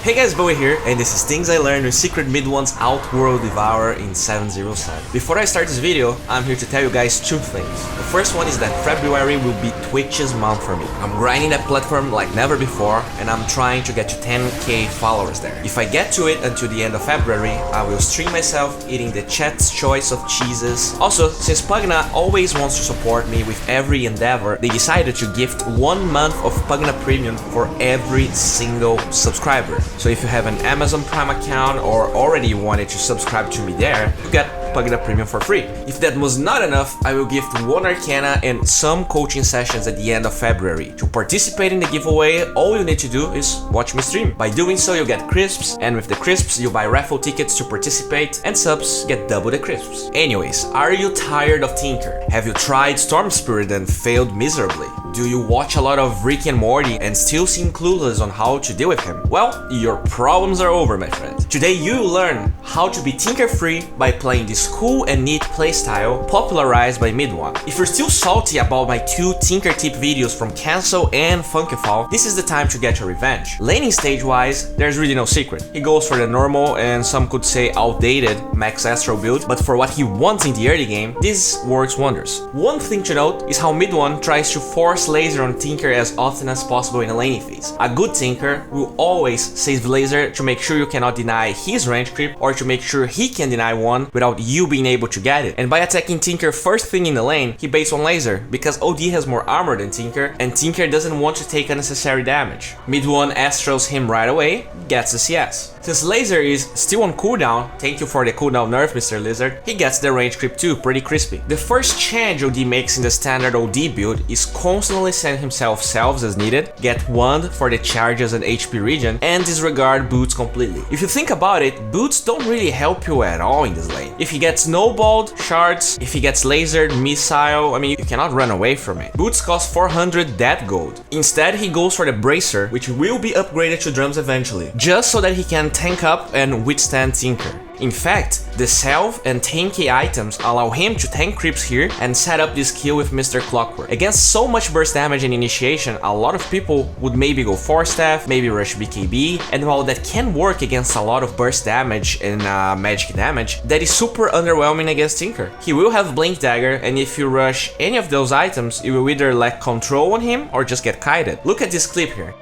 Hey guys, Bowie here, and this is things I learned with Secret.Midone's Outworld Devourer in 707. Before I start this video, I'm here to tell you guys two things. The first one is that February will be Twitch's month for me. I'm grinding that platform like never before, and I'm trying to get to 10k followers there. If I get to it until the end of February, I will stream myself eating the chat's choice of cheeses. Also, since Pvgna always wants to support me with every endeavor, they decided to gift 1 month of Pvgna Premium for every single subscriber. So if you have an Amazon Prime account or already wanted to subscribe to me there, you get Pvgna Premium for free. If that was not enough, I will gift 1 Arcana and some coaching sessions at the end of February. To participate in the giveaway, all you need to do is watch me stream. By doing so, you get crisps, and with the crisps, you buy raffle tickets to participate, and subs get double the crisps. Anyways, are you tired of Tinker? Have you tried Storm Spirit and failed miserably? Do you watch a lot of Rick and Morty and still seem clueless on how to deal with him? Well, your problems are over, my friend. Today you will learn how to be Tinker-free by playing this cool and neat playstyle popularized by Midone. If you're still salty about my 2 Tinker tip videos from Cancel and Funkyfall, this is the time to get your revenge. Laning stage-wise, there's really no secret. He goes for the normal and some could say outdated Max Astral build, but for what he wants in the early game, this works wonders. One thing to note is how Midone tries to force Slahser on Tinker as often as possible in a laning phase. A good Tinker will always save Slahser to make sure you cannot deny his range creep or to make sure he can deny one without you being able to get it. And by attacking Tinker first thing in the lane, he baits on Laser because OD has more armor than Tinker and Tinker doesn't want to take unnecessary damage. Midone Astrals him right away, gets the CS. Since Laser is still on cooldown, thank you for the cooldown nerf, Mr. Lizard, he gets the range creep too, pretty crispy. The first change OD makes in the standard OD build is constantly send himself selves as needed, get wand for the charges and HP regen, and disregard boots completely. If you think about it, boots don't really help you at all in this lane. If he gets snowballed, shards, if he gets lasered, missile, I mean, you cannot run away from it. Boots cost 400 dead gold. Instead, he goes for the bracer, which will be upgraded to drums eventually, just so that he can tank up and withstand Tinker. In fact, the self and 10k items allow him to tank creeps here and set up this kill with Mr. Clockwork. Against so much burst damage and initiation, a lot of people would maybe go 4-staff, maybe rush BKB, and while that can work against a lot of burst damage and magic damage, that is super underwhelming against Tinker. He will have Blink Dagger, and if you rush any of those items, you will either lack control on him or just get kited. Look at this clip here.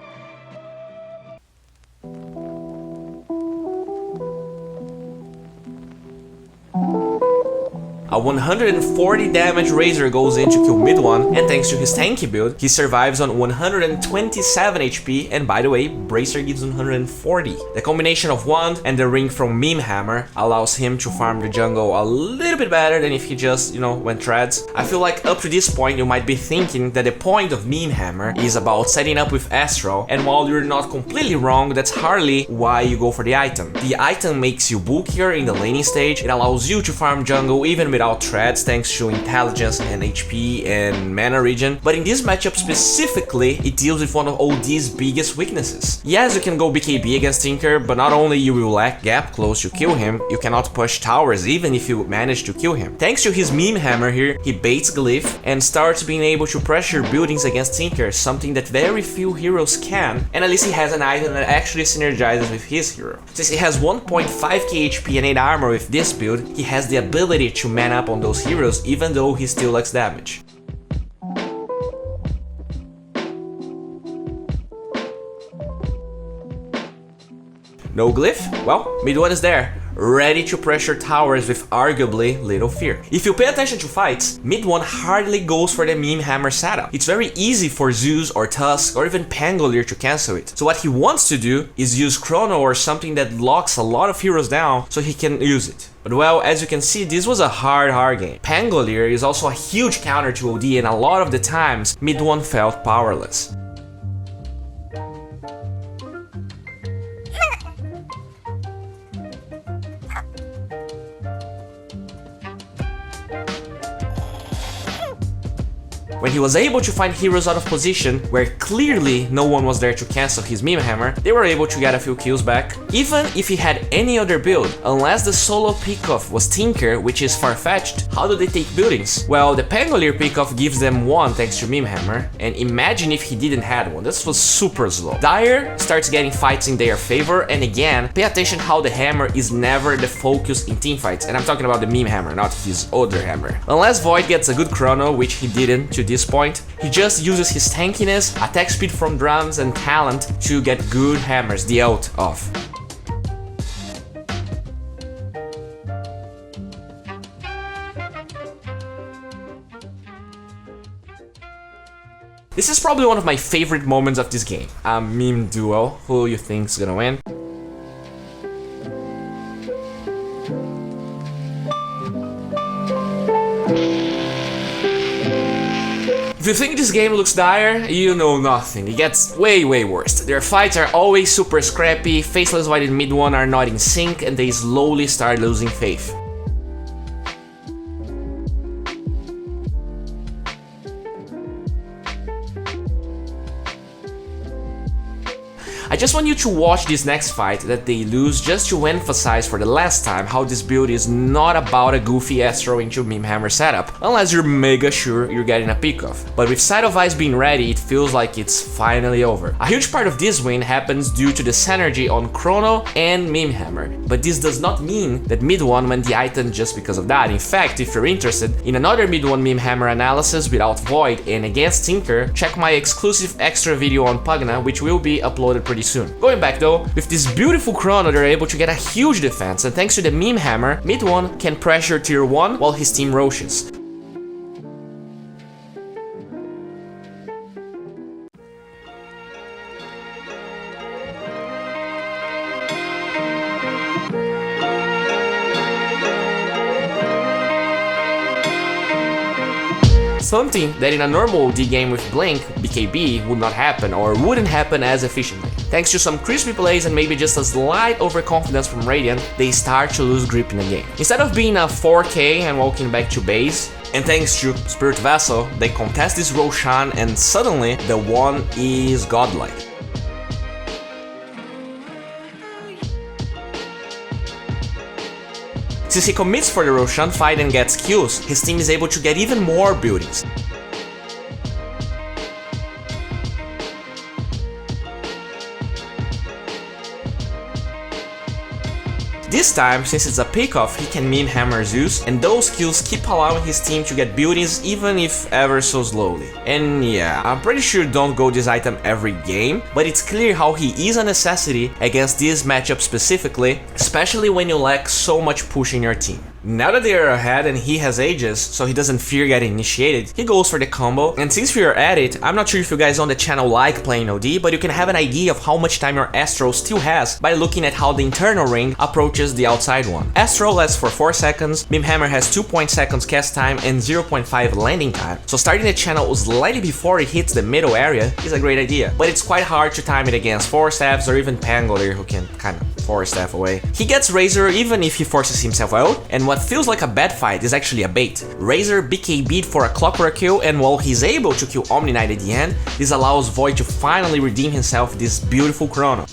A 140 damage Razor goes in to kill Midone, and thanks to his tanky build, he survives on 127 HP, and by the way, Bracer gives 140. The combination of Wand and the ring from Meme Hammer allows him to farm the jungle a little bit better than if he just, went treads. I feel like up to this point you might be thinking that the point of Meme Hammer is about setting up with Astral, and while you're not completely wrong, that's hardly why you go for the item. The item makes you bulkier in the laning stage, it allows you to farm jungle even without treads thanks to intelligence and HP and mana regen, but in this matchup specifically, it deals with one of OD's biggest weaknesses. Yes, you can go BKB against Tinker, but not only you will lack gap close to kill him, you cannot push towers even if you manage to kill him. Thanks to his Meme Hammer here, he baits Glyph and starts being able to pressure buildings against Tinker, something that very few heroes can, and at least he has an item that actually synergizes with his hero. Since he has 1.5k HP and 8 armor with this build, he has the ability to man up on those heroes even though he still lacks damage. No Glyph? Well, Midone is there, ready to pressure towers with arguably little fear. If you pay attention to fights, Midone hardly goes for the Meme Hammer setup. It's very easy for Zeus or Tusk or even Pangolier to cancel it. So what he wants to do is use Chrono or something that locks a lot of heroes down so he can use it. But well, as you can see, this was a hard game. Pangolier is also a huge counter to OD, and a lot of the times, Midone felt powerless. When When he was able to find heroes out of position, where clearly no one was there to cancel his meme hammer, they were able to get a few kills back. Even if he had any other build, unless the solo pickoff was Tinker, which is far-fetched, how do they take buildings? Well, the Pangolier pickoff gives them one thanks to meme hammer, and imagine if he didn't have one, this was super slow. Dire starts getting fights in their favor, and again, pay attention how the hammer is never the focus in teamfights, and I'm talking about the meme hammer, not his other hammer. Unless Void gets a good chrono, which he didn't to this point, he just uses his tankiness, attack speed from drums, and talent to get good hammers, the ult off. This is probably one of my favorite moments of this game. A meme duel. Who you think's gonna win? If you think this game looks dire, you know nothing. It gets way worse. Their fights are always super scrappy, Faceless Void and Mid-1 are not in sync, and they slowly start losing faith. I just want you to watch this next fight that they lose just to emphasize for the last time how this build is not about a goofy Astro into meme hammer setup, unless you're mega sure you're getting a pickoff. But with Sight of Ice being ready, it feels like it's finally over. A huge part of this win happens due to the synergy on Chrono and meme hammer, but this does not mean that Mid-1 went the item just because of that. In fact, if you're interested in another Mid-1 meme hammer analysis without Void and against Tinker, check my exclusive extra video on Pvgna, which will be uploaded pretty soon. Going back though, with this beautiful chrono they're able to get a huge defense, and thanks to the meme hammer, Mid-1 can pressure tier 1 while his team rushes. Something that in a normal D game with Blink, BKB, would not happen or wouldn't happen as efficiently. Thanks to some crispy plays and maybe just a slight overconfidence from Radiant, they start to lose grip in the game. Instead of being a 4K and walking back to base, and thanks to Spirit Vessel, they contest this Roshan and suddenly the one is godlike. Since he commits for the Roshan fight and gets kills, his team is able to get even more buildings. This time, since it's a pickoff, he can meme hammer Zeus, and those kills keep allowing his team to get buildings even if ever so slowly. And yeah, I'm pretty sure don't go this item every game, but it's clear how he is a necessity against this matchup specifically, especially when you lack so much push in your team. Now that they are ahead and he has Aegis, so he doesn't fear getting initiated, he goes for the combo, and since we are at it, I'm not sure if you guys on the channel like playing OD, but you can have an idea of how much time your Astro still has by looking at how the internal ring approaches the outside one. Astro lasts for 4 seconds, Meme Hammer has 2.0 seconds cast time and 0.5 landing time, so starting the channel slightly before it hits the middle area is a great idea, but it's quite hard to time it against 4 staffs or even Pangolier who can kind of 4 staff away. He gets Razor even if he forces himself out, and what feels like a bad fight is actually a bait. Razor BKB'd for a clockwork kill, and while he's able to kill Omni Knight at the end, this allows Void to finally redeem himself with this beautiful chrono.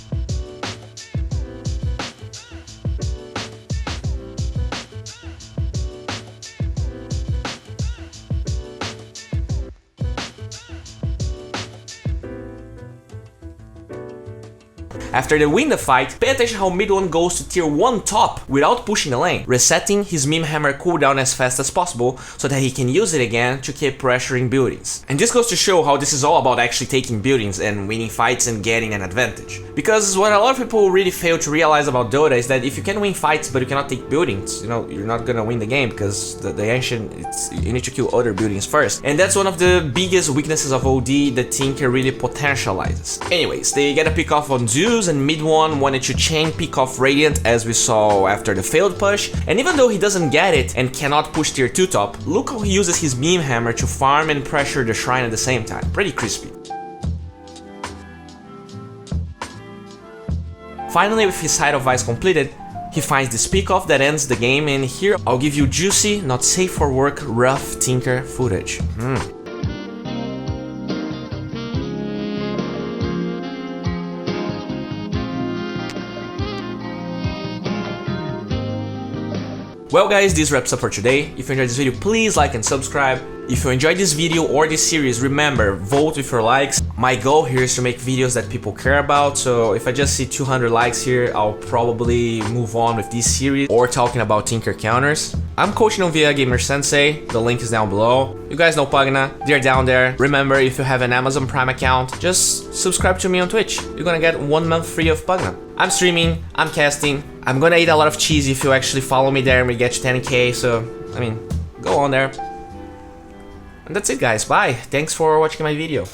After they win the fight, pay attention how Mid-1 goes to tier 1 top without pushing the lane, resetting his Meme Hammer cooldown as fast as possible so that he can use it again to keep pressuring buildings. And this goes to show how this is all about actually taking buildings and winning fights and getting an advantage. Because what a lot of people really fail to realize about Dota is that if you can win fights but you cannot take buildings, you know, you're not gonna win the game because the ancient, you need to kill other buildings first. And that's one of the biggest weaknesses of OD that Tinker really potentializes. Anyways, they get a pick off on Zeus, and Mid-1 wanted to chain pick off Radiant as we saw after the failed push, and even though he doesn't get it and cannot push tier 2 top, look how he uses his Meme Hammer to farm and pressure the shrine at the same time. Pretty crispy. Finally, with his Sight of Ice completed, he finds this pick off that ends the game, and here I'll give you juicy, not safe for work, rough Tinker footage. Well guys, this wraps up for today. If you enjoyed this video, please like and subscribe. If you enjoyed this video or this series, remember, vote with your likes. My goal here is to make videos that people care about, so if I just see 200 likes here, I'll probably move on with this series or talking about Tinker counters. I'm coaching on via gamersensei, the link is down below. You guys know Pvgna, they're down there. Remember, if you have an Amazon Prime account, just subscribe to me on Twitch. You're gonna get 1 month free of Pvgna. I'm streaming, I'm casting, I'm gonna eat a lot of cheese if you actually follow me there and we get to 10k, so, I mean, go on there. And that's it guys, bye, thanks for watching my video.